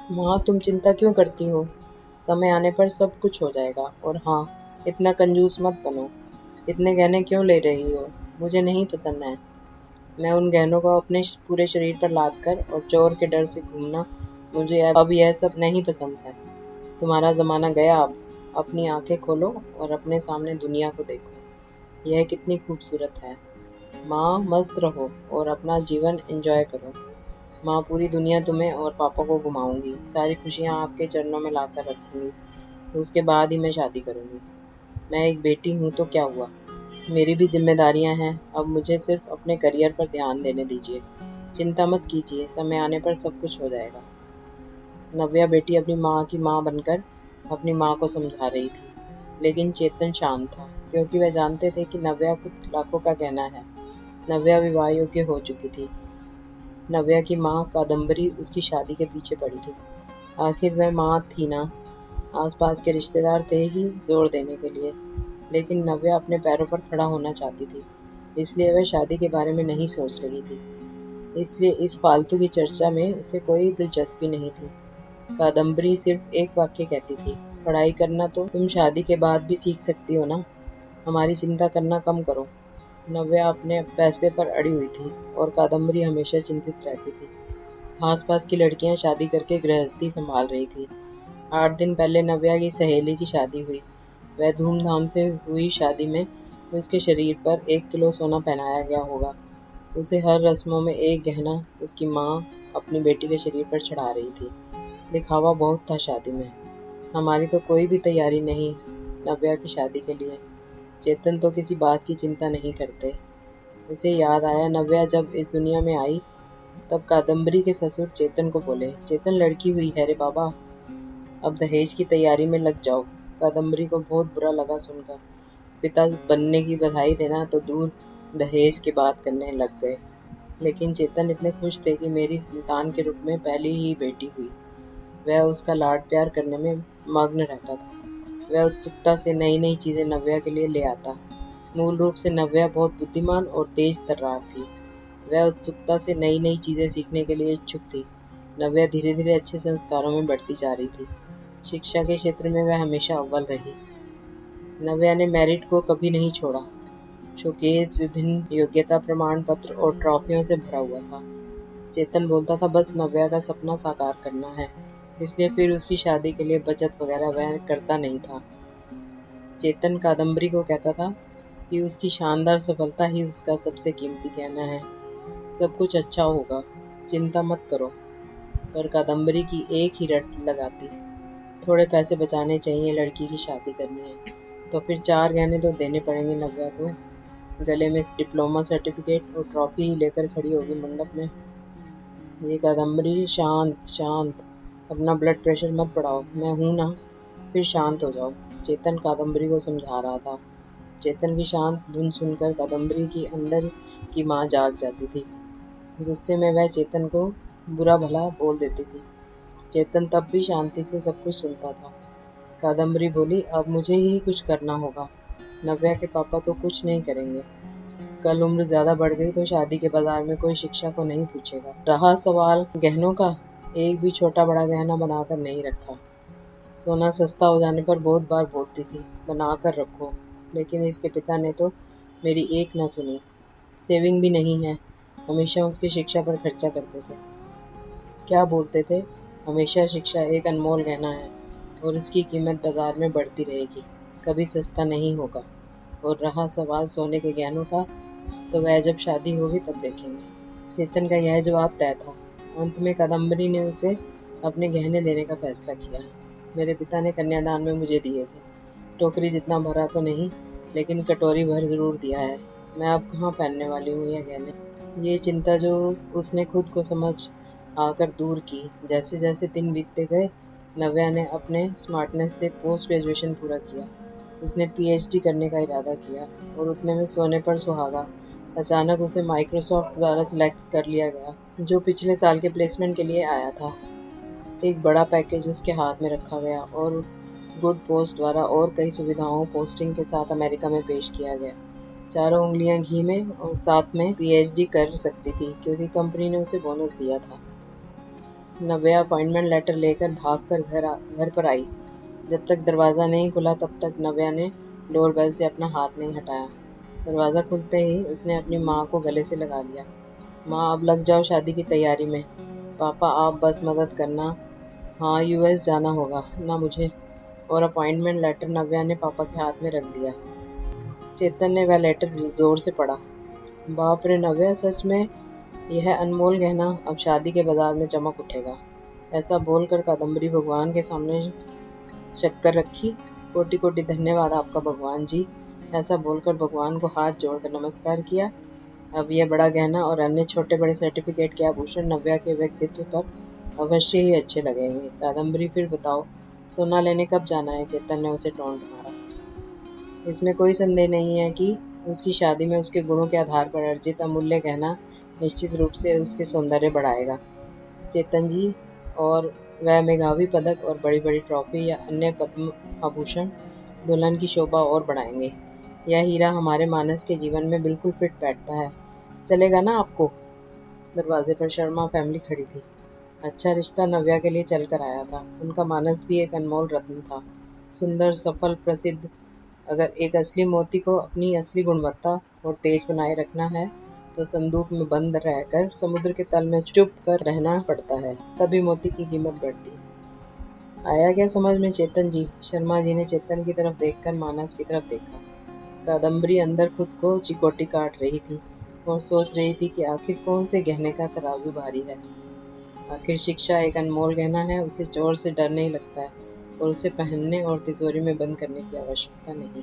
माँ, तुम चिंता क्यों करती हो? समय आने पर सब कुछ हो जाएगा। और हाँ, इतना कंजूस मत बनो। इतने गहने क्यों ले रही हो? मुझे नहीं पसंद है। मैं उन गहनों को अपने पूरे शरीर पर लाद कर और चोर के डर से घूमना, मुझे अब यह सब नहीं पसंद है। तुम्हारा ज़माना गया अब। अपनी आंखें खोलो और अपने सामने दुनिया को देखो। यह कितनी खूबसूरत है। माँ, मस्त रहो और अपना जीवन एंजॉय करो। माँ, पूरी दुनिया तुम्हें और पापा को घुमाऊंगी। सारी खुशियाँ आपके चरणों में लाकर रखूंगी। उसके बाद ही मैं शादी करूंगी। मैं एक बेटी हूँ तो क्या हुआ? मेरी भी जिम्मेदारियां हैं। अब मुझे सिर्फ अपने करियर पर ध्यान देने दीजिए। चिंता मत कीजिए, समय आने पर सब कुछ हो जाएगा। नव्या बेटी अपनी माँ की माँ बनकर अपनी माँ को समझा रही थी। लेकिन चेतन शांत था, क्योंकि वह जानते थे कि नव्या खुद लाखों का गहना है। नव्या विवाह योग्य हो चुकी थी। नव्या की माँ कादम्बरी उसकी शादी के पीछे पड़ी थी। आखिर वह माँ थी ना। आसपास के रिश्तेदार थे ही जोर देने के लिए। लेकिन नव्या अपने पैरों पर खड़ा होना चाहती थी, इसलिए वह शादी के बारे में नहीं सोच रही थी। इसलिए इस फालतू की चर्चा में उसे कोई दिलचस्पी नहीं थी। कादम्बरी सिर्फ एक वाक्य कहती थी, पढ़ाई करना तो तुम शादी के बाद भी सीख सकती हो ना। हमारी चिंता करना कम करो। नव्या अपने फैसले पर अड़ी हुई थी और कादम्बरी हमेशा चिंतित रहती थी। आसपास की लड़कियां शादी करके गृहस्थी संभाल रही थी। 8 दिन पहले नव्या की सहेली की शादी हुई। वह धूमधाम से हुई शादी में उसके शरीर पर 1 किलो सोना पहनाया गया होगा। उसे हर रस्मों में एक गहना उसकी माँ अपनी बेटी के शरीर पर चढ़ा रही थी। दिखावा बहुत था शादी में। हमारी तो कोई भी तैयारी नहीं नव्या की शादी के लिए। चेतन तो किसी बात की चिंता नहीं करते। उसे याद आया, नव्या जब इस दुनिया में आई तब कादम्बरी के ससुर चेतन को बोले, चेतन लड़की हुई है रे बाबा, अब दहेज की तैयारी में लग जाओ। कादम्बरी को बहुत बुरा लगा सुनकर। पिता बनने की बधाई देना तो दूर, दहेज की बात करने लग गए। लेकिन चेतन इतने खुश थे कि मेरी संतान के रूप में पहली ही बेटी हुई। वह उसका लाड प्यार करने में मग्न रहता था। वह उत्सुकता से नई नई चीजें नव्या के लिए ले आता। मूल रूप से नव्या बहुत बुद्धिमान और तेज तर्रार थी। वह उत्सुकता से नई नई चीजें सीखने के लिए इच्छुक थी। नव्या धीरे धीरे अच्छे संस्कारों में बढ़ती जा रही थी। शिक्षा के क्षेत्र में वह हमेशा अव्वल रही। नव्या ने मेरिट को कभी नहीं छोड़ा। शोकेस विभिन्न योग्यता प्रमाण पत्र और ट्रॉफियों से भरा हुआ था। चेतन बोलता था बस नव्या का सपना साकार करना है, इसलिए फिर उसकी शादी के लिए बचत वगैरह वह करता नहीं था। चेतन कादम्बरी को कहता था कि उसकी शानदार सफलता ही उसका सबसे कीमती गहना है। सब कुछ अच्छा होगा, चिंता मत करो। पर कादम्बरी की एक ही रट लगाती, थोड़े पैसे बचाने चाहिए, लड़की की शादी करनी है तो फिर 4 गहने तो देने पड़ेंगे नव्या को। गले में डिप्लोमा सर्टिफिकेट और ट्रॉफी ही लेकर खड़ी होगी मंडप में। ये कादम्बरी, शांत शांत, अपना ब्लड प्रेशर मत बढ़ाओ, मैं हूं ना, फिर शांत हो जाओ। चेतन कादम्बरी को समझा रहा था। चेतन की शांत धुन सुनकर कादम्बरी की अंदर की माँ जाग जाती थी। गुस्से में वह चेतन को बुरा भला बोल देती थी। चेतन तब भी शांति से सब कुछ सुनता था। कादम्बरी बोली, अब मुझे ही कुछ करना होगा। नव्या के पापा तो कुछ नहीं करेंगे। कल उम्र ज्यादा बढ़ गई तो शादी के बाजार में कोई शिक्षा को नहीं पूछेगा। रहा सवाल गहनों का, एक भी छोटा बड़ा गहना बनाकर नहीं रखा। सोना सस्ता हो जाने पर बहुत बार बोलती थी, बना कर रखो। लेकिन इसके पिता ने तो मेरी एक न सुनी। सेविंग भी नहीं है। हमेशा उसकी शिक्षा पर खर्चा करते थे। क्या बोलते थे, हमेशा शिक्षा एक अनमोल गहना है और इसकी कीमत बाजार में बढ़ती रहेगी, कभी सस्ता नहीं होगा। और रहा सवाल सोने के गहनों का, तो वह जब शादी होगी तब देखेंगे। चेतन का यह जवाब तय था। अंत में कादम्बरी ने उसे अपने गहने देने का फैसला किया। मेरे पिता ने कन्यादान में मुझे दिए थे। टोकरी जितना भरा तो नहीं, लेकिन कटोरी भर जरूर दिया है। मैं अब कहाँ पहनने वाली हूँ यह गहने। ये चिंता जो उसने खुद को समझ आकर दूर की। जैसे जैसे दिन बीतते गए, नव्या ने अपने स्मार्टनेस से पोस्ट ग्रेजुएशन पूरा किया। उसने पीएचडी करने का इरादा किया और उतने में सोने पर सुहागा। अचानक उसे माइक्रोसॉफ्ट द्वारा सिलेक्ट कर लिया गया, जो पिछले साल के प्लेसमेंट के लिए आया था। एक बड़ा पैकेज उसके हाथ में रखा गया और गुड पोस्ट द्वारा और कई सुविधाओं पोस्टिंग के साथ अमेरिका में पेश किया गया। चारों उंगलियां घी में और साथ में पीएचडी कर सकती थी, क्योंकि कंपनी ने उसे बोनस दिया था। नव्या अपॉइंटमेंट लेटर लेकर भागकर घर पर आई। जब तक दरवाज़ा नहीं खुला तब तक नव्या ने डोर बेल से अपना हाथ नहीं हटाया। दरवाज़ा खुलते ही उसने अपनी माँ को गले से लगा लिया। माँ, अब लग जाओ शादी की तैयारी में। पापा, आप बस मदद करना। हाँ, यूएस जाना होगा ना मुझे। और अपॉइंटमेंट लेटर नव्या ने पापा के हाथ में रख दिया। चेतन ने वह लेटर जोर से पढ़ा। बाप रे नव्या, सच में यह अनमोल गहना अब शादी के बाजार में चमक उठेगा। ऐसा बोलकर कादम्बरी भगवान के सामने शक्कर रखी। कोटि कोटि धन्यवाद आपका भगवान जी। ऐसा बोलकर भगवान को हाथ जोड़कर नमस्कार किया। अब यह बड़ा गहना और अन्य छोटे बड़े सर्टिफिकेट के आभूषण नव्या के व्यक्तित्व पर अवश्य ही अच्छे लगेंगे। कादम्बरी, फिर बताओ, सोना लेने कब जाना है? चेतन ने उसे टोंट मारा। इसमें कोई संदेह नहीं है कि उसकी शादी में उसके गुणों के आधार पर अर्जित अमूल्य गहना निश्चित रूप से उसके सौंदर्य बढ़ाएगा चेतन जी। और वह मेघावी पदक और बड़ी बड़ी ट्रॉफी या अन्य पद्म आभूषण दुल्हन की शोभा और बढ़ाएंगे। यह हीरा हमारे मानस के जीवन में बिल्कुल फिट बैठता है। चलेगा ना आपको? दरवाजे पर शर्मा फैमिली खड़ी थी। अच्छा रिश्ता नव्या के लिए चल कर आया था। उनका मानस भी एक अनमोल रत्न था, सुंदर, सफल, प्रसिद्ध। अगर एक असली मोती को अपनी असली गुणवत्ता और तेज बनाए रखना है तो संदूक में बंद रहकर समुद्र के तल में चुप कर रहना पड़ता है, तभी मोती की कीमत बढ़ती है। आया क्या समझ में चेतन जी? शर्मा जी ने चेतन की तरफ देखकर मानस की तरफ देखा। कादम्बरी अंदर खुद को चिकोटी काट रही थी और सोच रही थी कि आखिर कौन से गहने का तराजू भारी है। आखिर शिक्षा एक अनमोल गहना है, उसे चोर से डर नहीं लगता है और उसे पहनने और तिजोरी में बंद करने की आवश्यकता नहीं।